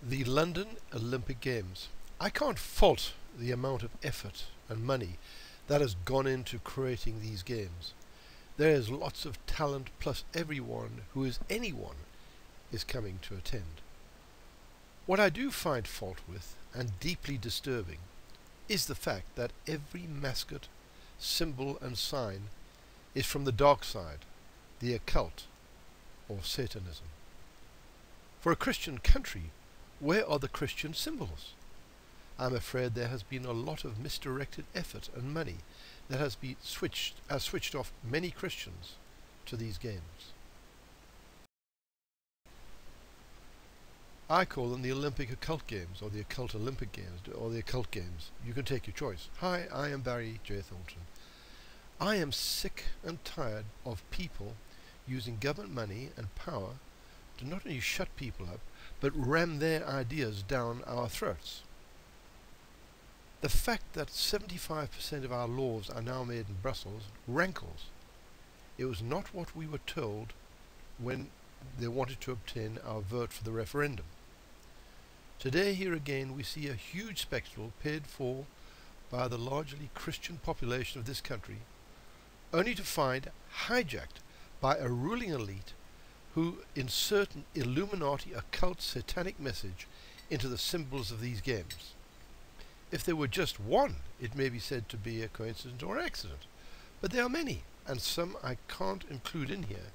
The London Olympic Games. I can't fault the amount of effort and money that has gone into creating these games. There is lots of talent, plus everyone who is anyone is coming to attend. What I do find fault with, and deeply disturbing, is the fact that every mascot, symbol and sign is from the dark side, the occult, or Satanism. For a Christian country, where are the Christian symbols? I'm afraid there has been a lot of misdirected effort and money that has switched off many Christians to these games. I call them the Olympic Occult Games, or the Occult Olympic Games, or the Occult Games. You can take your choice. Hi, I am Barry J. Thornton. I am sick and tired of people using government money and power to not only shut people up, but ram their ideas down our throats. The fact that 75% of our laws are now made in Brussels rankles. It was not what we were told when they wanted to obtain our vote for the referendum. Today, here again, we see a huge spectacle paid for by the largely Christian population of this country, only to find hijacked by a ruling elite who insert an Illuminati occult satanic message into the symbols of these games. If there were just one, it may be said to be a coincidence or accident, but there are many, and some I can't include in here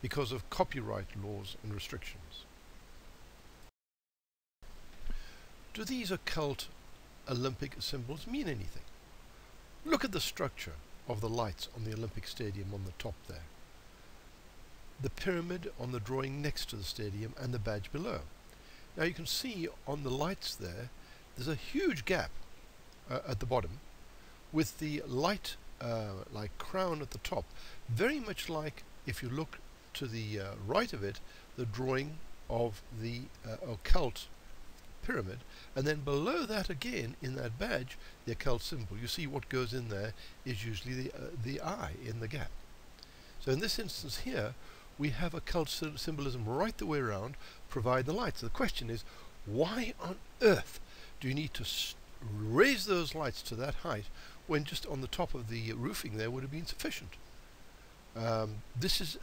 because of copyright laws and restrictions. Do these occult Olympic symbols mean anything? Look at the structure of the lights on the Olympic Stadium on the top there. The pyramid on the drawing next to the stadium and the badge below. Now you can see on the lights there's a huge gap at the bottom with the light like crown at the top, very much like, if you look to the right of it, the drawing of the occult pyramid, and then below that again in that badge the occult symbol. You see what goes in there is usually the eye in the gap. So in this instance here we have occult symbolism right the way around, provide the lights. So the question is, why on earth do you need to raise those lights to that height when just on the top of the roofing there would have been sufficient? This is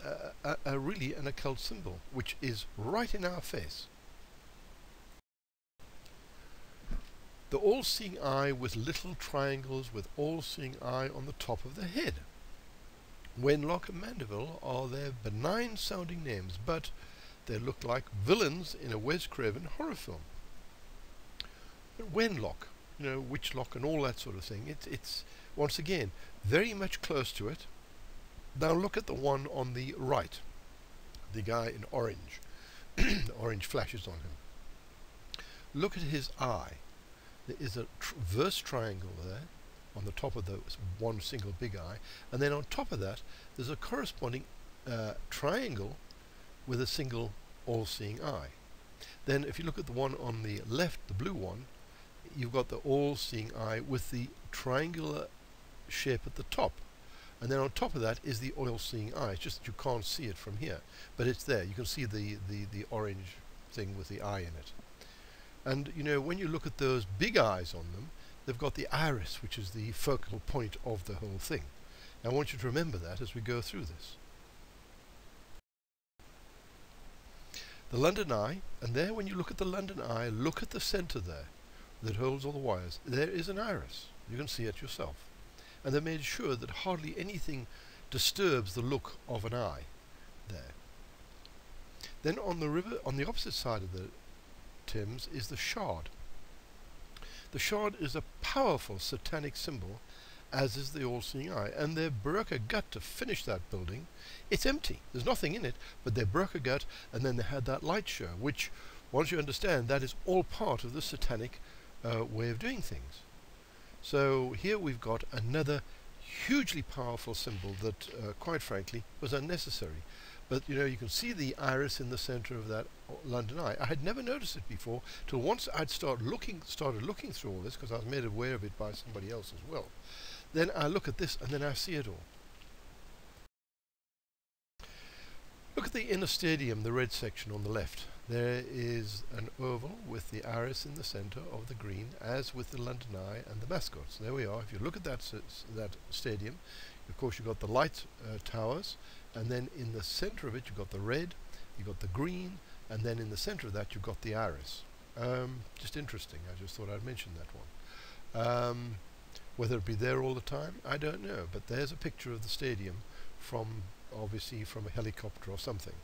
really an occult symbol which is right in our face. The all-seeing eye with little triangles with all-seeing eye on the top of the head. Wenlock and Mandeville are their benign sounding names, but they look like villains in a Wes Craven horror film. But Wenlock, you know, Witchlock and all that sort of thing, it's once again very much close to it. Now look at the one on the right, the guy in orange. The orange flashes on him. Look at his eye. There is a verse triangle there on the top of the one single big eye, and then on top of that there's a corresponding triangle with a single all-seeing eye. Then if you look at the one on the left, the blue one, you've got the all-seeing eye with the triangular shape at the top, and then on top of that is the all-seeing eye. It's just that you can't see it from here, but it's there. You can see the orange thing with the eye in it. And you know, when you look at those big eyes on them, they've got the iris, which is the focal point of the whole thing. Now I want you to remember that as we go through this. The London Eye, and there when you look at the London Eye, look at the center there that holds all the wires. There is an iris. You can see it yourself. And they made sure that hardly anything disturbs the look of an eye there. Then on the river, on the opposite side of the Thames, is the shard. The shard is a powerful satanic symbol, as is the all-seeing eye, and they broke a gut to finish that building. It's empty, there's nothing in it, but they broke a gut, and then they had that light show, which, once you understand, that is all part of the satanic way of doing things. So here we've got another hugely powerful symbol that, quite frankly, was unnecessary. But you know, you can see the iris in the center of that London Eye. I had never noticed it before till once I'd started looking through all this, because I was made aware of it by somebody else as well. Then I look at this and then I see it all. Look at the inner stadium, the red section on the left. There is an oval with the iris in the center of the green, as with the London Eye and the mascots. There we are. If you look at that stadium, of course you've got the light towers, and then in the center of it you've got the red, you've got the green, and then in the center of that you've got the iris. Just interesting. I just thought I'd mention that one. Whether it be there all the time, I don't know, but there's a picture of the stadium from, obviously, from a helicopter or something.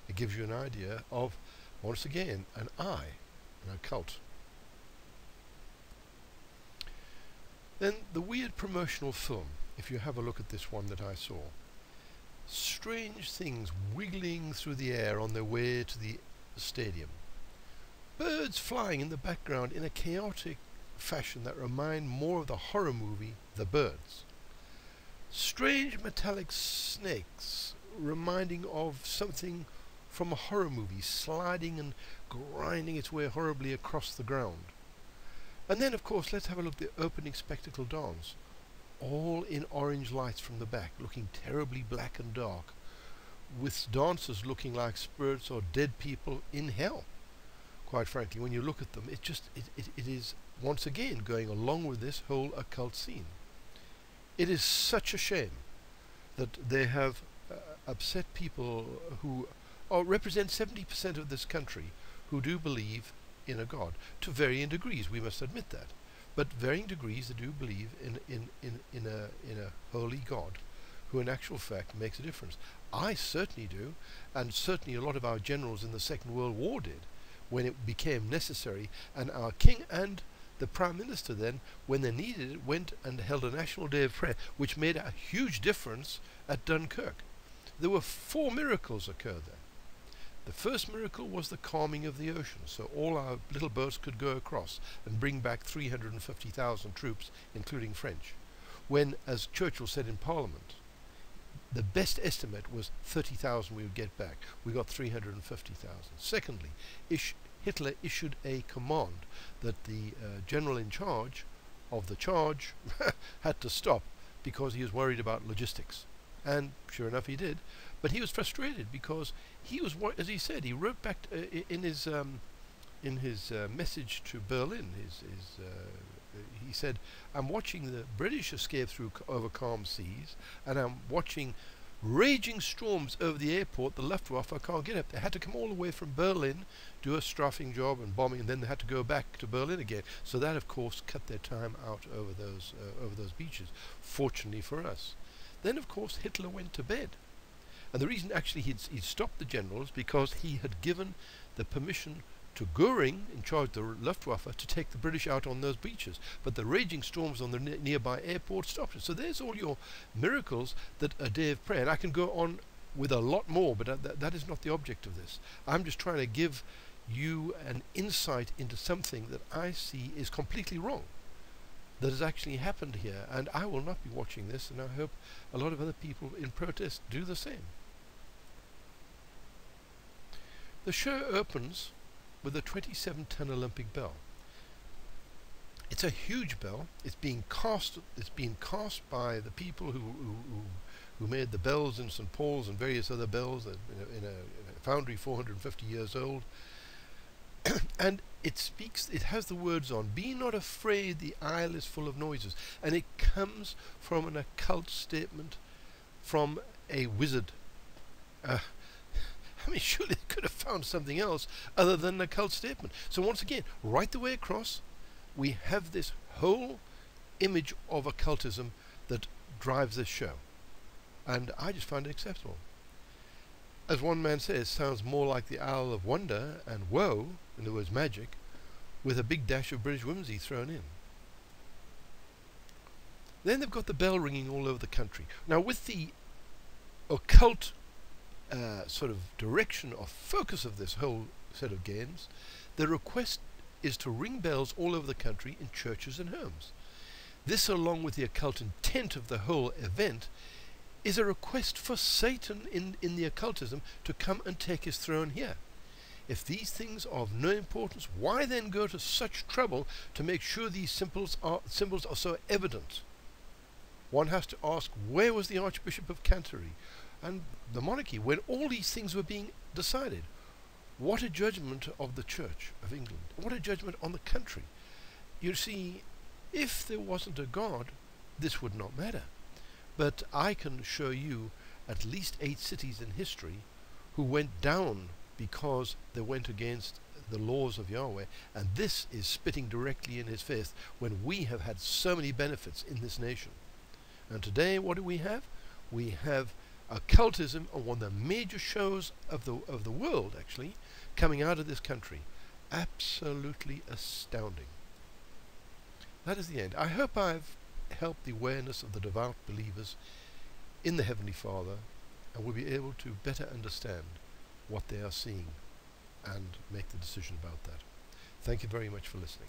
It gives you an idea of, once again, an eye, an occult. Then the weird promotional film, if you have a look at this one that I saw. Strange things wiggling through the air on their way to the stadium. Birds flying in the background in a chaotic fashion that remind more of the horror movie The Birds. Strange metallic snakes reminding of something from a horror movie, sliding and grinding its way horribly across the ground. And then, of course, let's have a look at the opening spectacle dance, all in orange lights from the back, looking terribly black and dark, with dancers looking like spirits or dead people in hell. Quite frankly, when you look at them, it is once again going along with this whole occult scene. It is such a shame that they have upset people who represent 70% of this country who do believe in a God, to varying degrees, we must admit that. But varying degrees they do believe in a holy God who in actual fact makes a difference. I certainly do, and certainly a lot of our generals in the Second World War did, when it became necessary, and our king and the Prime Minister then, when they needed it, went and held a national day of prayer, which made a huge difference at Dunkirk. There were 4 miracles occurred there. The first miracle was the calming of the ocean, so all our little boats could go across and bring back 350,000 troops, including French. When, as Churchill said in Parliament, the best estimate was 30,000 we would get back. We got 350,000. Secondly, Hitler issued a command that the general in charge of the charge had to stop because he was worried about logistics. And sure enough he did. But he was frustrated because he was, as he said, he wrote back in his message to Berlin, he said, I'm watching the British escape through over calm seas, and I'm watching raging storms over the airport. The Luftwaffe can't get up. They had to come all the way from Berlin, do a strafing job and bombing, and then they had to go back to Berlin again. So that, of course, cut their time out over those beaches. Fortunately for us. Then, of course, Hitler went to bed. And the reason actually he'd stopped the generals because he had given the permission to Goering, in charge of the Luftwaffe, to take the British out on those beaches. But the raging storms on the nearby airport stopped it. So there's all your miracles that a day of prayer. And I can go on with a lot more, but that is not the object of this. I'm just trying to give you an insight into something that I see is completely wrong, that has actually happened here. And I will not be watching this, and I hope a lot of other people in protest do the same. The show opens with a 27-ton Olympic bell. It's a huge bell. It's being cast by the people who made the bells in St. Paul's and various other bells in a foundry 450 years old. And it has the words on, "Be not afraid, the isle is full of noises." And it comes from an occult statement from a wizard. I mean, surely they could have found something else other than an occult statement. So once again, right the way across, we have this whole image of occultism that drives this show. And I just find it acceptable. As one man says, sounds more like the Isle of Wonder and Woe, in other words magic, with a big dash of British whimsy thrown in. Then they've got the bell ringing all over the country. Now with the occult sort of direction or focus of this whole set of games, the request is to ring bells all over the country in churches and homes. This, along with the occult intent of the whole event, is a request for Satan in the occultism to come and take his throne here. If these things are of no importance, why then go to such trouble to make sure these symbols are so evident? One has to ask, where was the Archbishop of Canterbury and the monarchy when all these things were being decided? What a judgment of the Church of England. What a judgment on the country. You see, if there wasn't a God, this would not matter. But I can show you at least 8 cities in history who went down because they went against the laws of Yahweh, and this is spitting directly in his face when we have had so many benefits in this nation. And today, what do we have? We have occultism on one of the major shows of the world, actually, coming out of this country. Absolutely astounding. That is the end. I hope I've helped the awareness of the devout believers in the Heavenly Father, and will be able to better understand what they are seeing and make the decision about that. Thank you very much for listening.